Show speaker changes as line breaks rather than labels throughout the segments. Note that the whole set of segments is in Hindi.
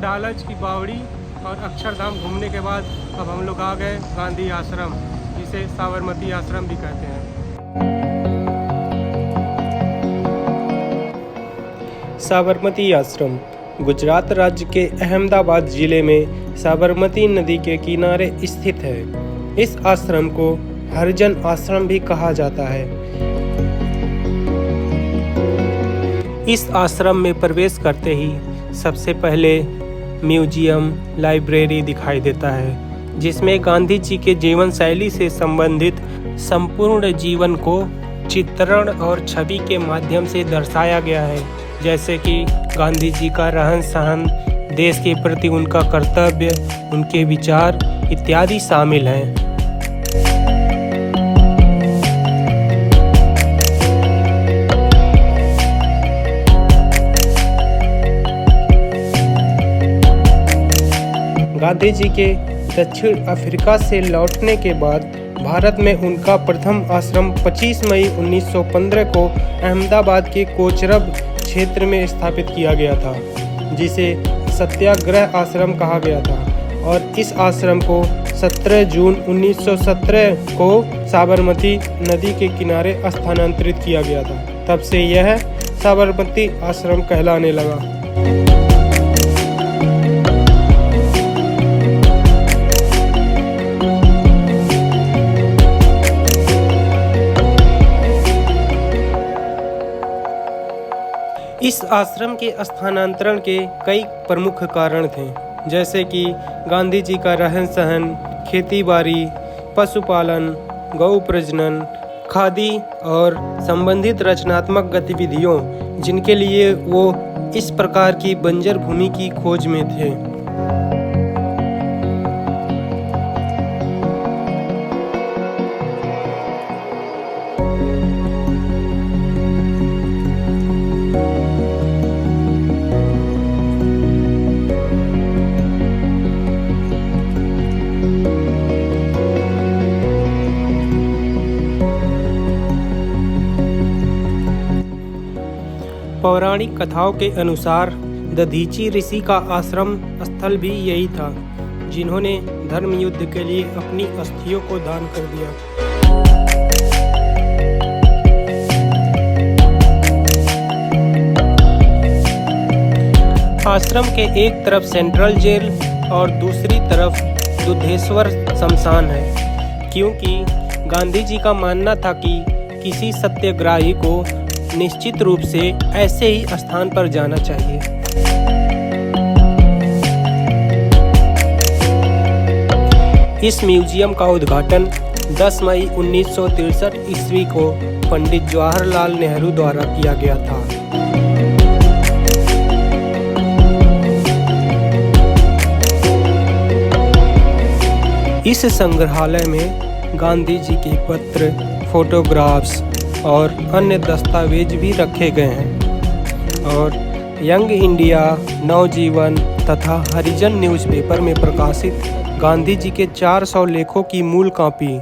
अडालज की बावड़ी और अक्षरधाम घूमने के बाद अब हम लोग आ गए गांधी आश्रम, जिसे साबरमती आश्रम भी कहते हैं। साबरमती आश्रम गुजरात राज्य के अहमदाबाद जिले में साबरमती नदी के किनारे स्थित है। इस आश्रम को हरिजन आश्रम भी कहा जाता है। इस आश्रम में प्रवेश करते ही सबसे पहले म्यूजियम, लाइब्रेरी दिखाई देता है, जिसमें गांधी जी के जीवन शैली से संबंधित संपूर्ण जीवन को चित्रण और छवि के माध्यम से दर्शाया गया है, जैसे कि गांधी जी का रहन सहन, देश के प्रति उनका कर्तव्य, उनके विचार इत्यादि शामिल हैं। गांधी जी के दक्षिण अफ्रीका से लौटने के बाद भारत में उनका प्रथम आश्रम 25 मई 1915 को अहमदाबाद के कोचरब क्षेत्र में स्थापित किया गया था, जिसे सत्याग्रह आश्रम कहा गया था, और इस आश्रम को 17 जून 1917 को साबरमती नदी के किनारे स्थानांतरित किया गया था। तब से यह साबरमती आश्रम कहलाने लगा। इस आश्रम के स्थानांतरण के कई प्रमुख कारण थे, जैसे कि गांधी जी का रहन सहन, खेती बाड़ी, पशुपालन, गौ प्रजनन, खादी और संबंधित रचनात्मक गतिविधियों, जिनके लिए वो इस प्रकार की बंजर भूमि की खोज में थे। पौराणिक कथाओं के अनुसार दधीची ऋषि का आश्रम स्थल भी यही था, जिन्होंने धर्म युद्ध के लिए अपनी अस्थियों को दान कर दिया। आश्रम के एक तरफ सेंट्रल जेल और दूसरी तरफ दुधेश्वर शमशान है, क्योंकि गांधी जी का मानना था कि किसी सत्याग्रही को निश्चित रूप से ऐसे ही स्थान पर जाना चाहिए। इस म्यूजियम का उद्घाटन 10 मई 1963 ईस्वी को पंडित जवाहरलाल नेहरू द्वारा किया गया था। इस संग्रहालय में गांधी जी के पत्र, फोटोग्राफ्स और अन्य दस्तावेज भी रखे गए हैं, और यंग इंडिया, नवजीवन तथा हरिजन न्यूज़पेपर में प्रकाशित गांधी जी के 400 लेखों की मूल कॉपी,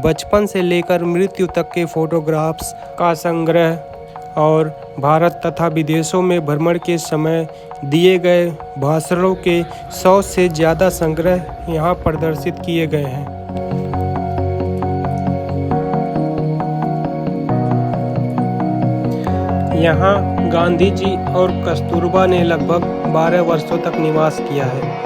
बचपन से लेकर मृत्यु तक के फोटोग्राफ्स का संग्रह और भारत तथा विदेशों में भ्रमण के समय दिए गए भाषणों के 100 से ज़्यादा संग्रह यहाँ प्रदर्शित किए गए हैं। यहाँ गांधी जी और कस्तूरबा ने लगभग 12 वर्षों तक निवास किया है।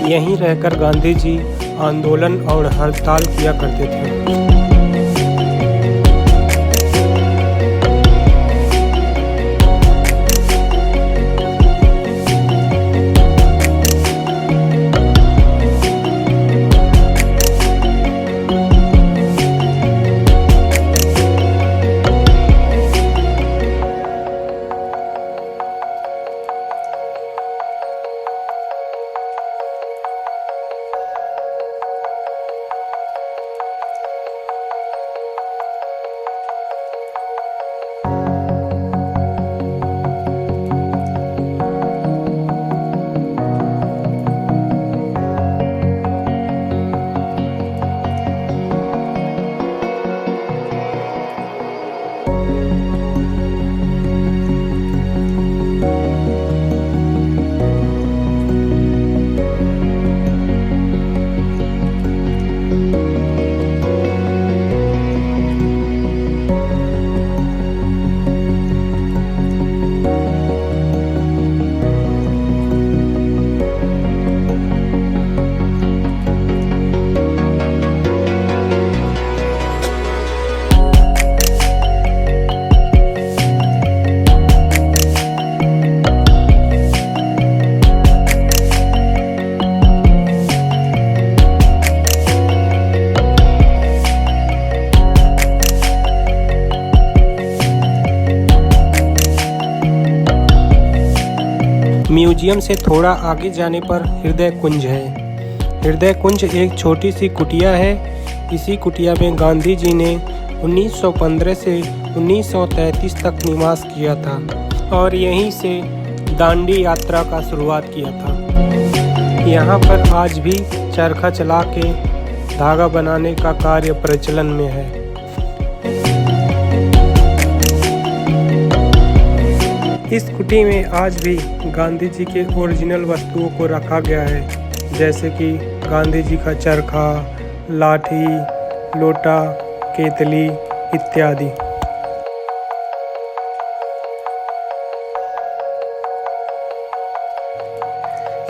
यहीं रहकर गांधी जी आंदोलन और हड़ताल किया करते थे। म्यूजियम से थोड़ा आगे जाने पर हृदय कुंज है। हृदय कुंज एक छोटी सी कुटिया है। इसी कुटिया में गांधी जी ने 1915 से 1933 तक निवास किया था और यहीं से दांडी यात्रा का शुरुआत किया था। यहाँ पर आज भी चरखा चला के धागा बनाने का कार्य प्रचलन में है। इस कुटी में आज भी गांधी जी के ओरिजिनल वस्तुओं को रखा गया है, जैसे कि गांधी जी का चरखा, लाठी, लोटा, केतली इत्यादि।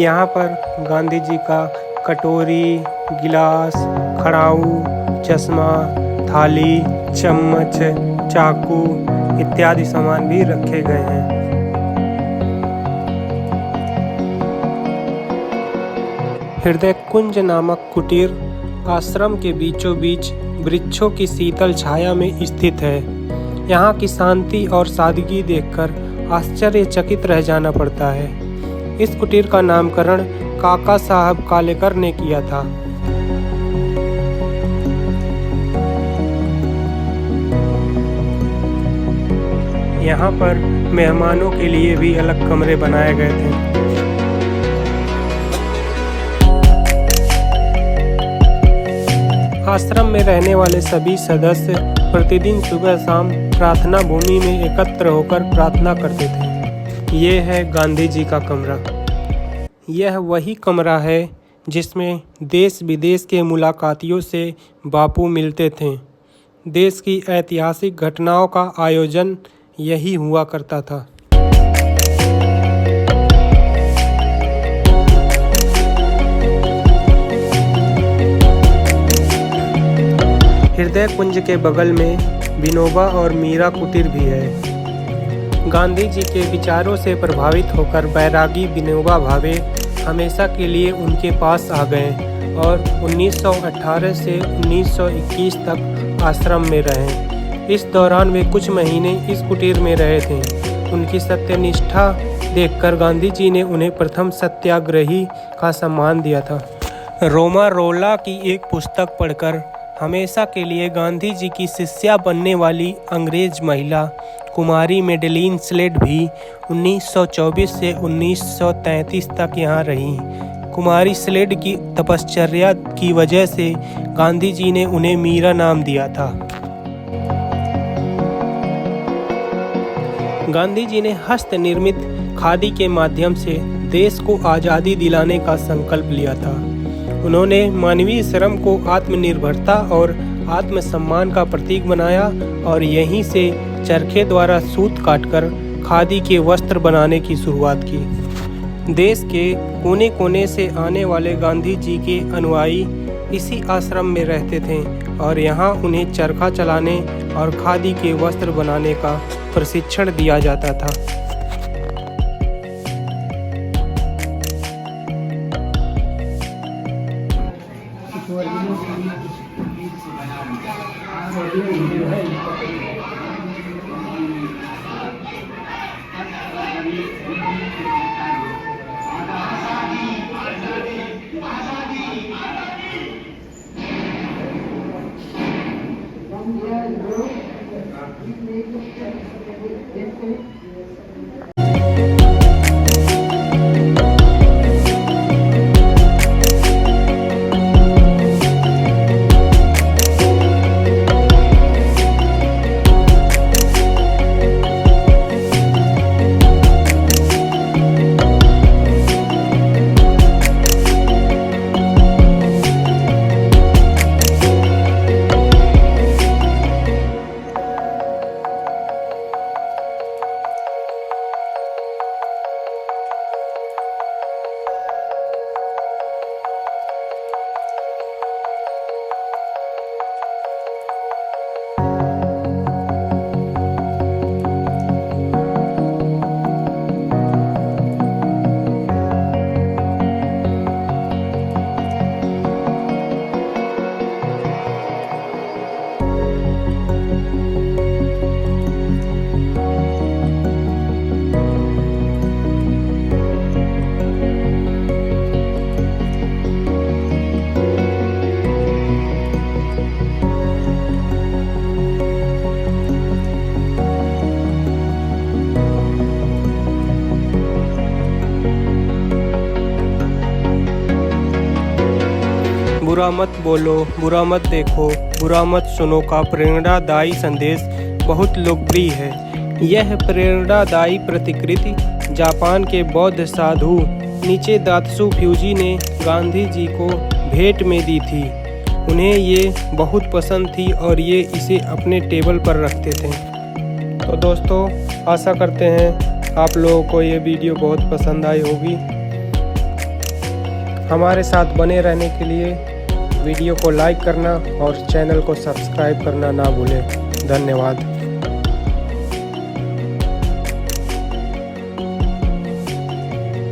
यहाँ पर गांधी जी का कटोरी, गिलास, खड़ाऊ, चश्मा, थाली, चम्मच, चाकू इत्यादि सामान भी रखे गए हैं। हृदय कुंज नामक कुटीर आश्रम के बीचों बीच वृक्षों की शीतल छाया में स्थित है। यहाँ की शांति और सादगी देखकर आश्चर्यचकित रह जाना पड़ता है। इस कुटीर का नामकरण काका साहब कालेकर ने किया था। यहाँ पर मेहमानों के लिए भी अलग कमरे बनाए गए थे। आश्रम में रहने वाले सभी सदस्य प्रतिदिन सुबह शाम प्रार्थना भूमि में एकत्र होकर प्रार्थना करते थे। ये है गांधी जी का कमरा। यह वही कमरा है जिसमें देश विदेश के मुलाकातियों से बापू मिलते थे। देश की ऐतिहासिक घटनाओं का आयोजन यही हुआ करता था। हृदय कुंज के बगल में विनोबा और मीरा कुटीर भी है। गांधी जी के विचारों से प्रभावित होकर बैरागी विनोबा भावे हमेशा के लिए उनके पास आ गए और 1918 से 1921 तक आश्रम में रहे। इस दौरान वे कुछ महीने इस कुटीर में रहे थे। उनकी सत्यनिष्ठा देखकर गांधी जी ने उन्हें प्रथम सत्याग्रही का सम्मान दिया था। रोमा रोला की एक पुस्तक पढ़कर हमेशा के लिए गांधी जी की शिष्या बनने वाली अंग्रेज महिला कुमारी मेडेलिन स्लेड भी 1924 से 1933 तक यहाँ रही। कुमारी स्लेड की तपश्चर्या की वजह से गांधी जी ने उन्हें मीरा नाम दिया था। गांधी जी ने हस्त निर्मित खादी के माध्यम से देश को आज़ादी दिलाने का संकल्प लिया था। उन्होंने मानवीय श्रम को आत्मनिर्भरता और आत्मसम्मान का प्रतीक बनाया और यहीं से चरखे द्वारा सूत काटकर खादी के वस्त्र बनाने की शुरुआत की। देश के कोने कोने से आने वाले गांधी जी के अनुयायी इसी आश्रम में रहते थे और यहाँ उन्हें चरखा चलाने और खादी के वस्त्र बनाने का प्रशिक्षण दिया जाता था। बुरा मत बोलो, बुरा मत देखो, बुरा मत सुनो का प्रेरणादायी संदेश बहुत लोकप्रिय है। यह प्रेरणादायी प्रतिकृति जापान के बौद्ध साधु नीचे दात्सु फ्यूजी ने गांधी जी को भेंट में दी थी। उन्हें ये बहुत पसंद थी और ये इसे अपने टेबल पर रखते थे। तो दोस्तों, आशा करते हैं आप लोगों को ये वीडियो बहुत पसंद आई होगी। हमारे साथ बने रहने के लिए वीडियो को लाइक करना और चैनल को सब्सक्राइब करना ना भूलें। धन्यवाद।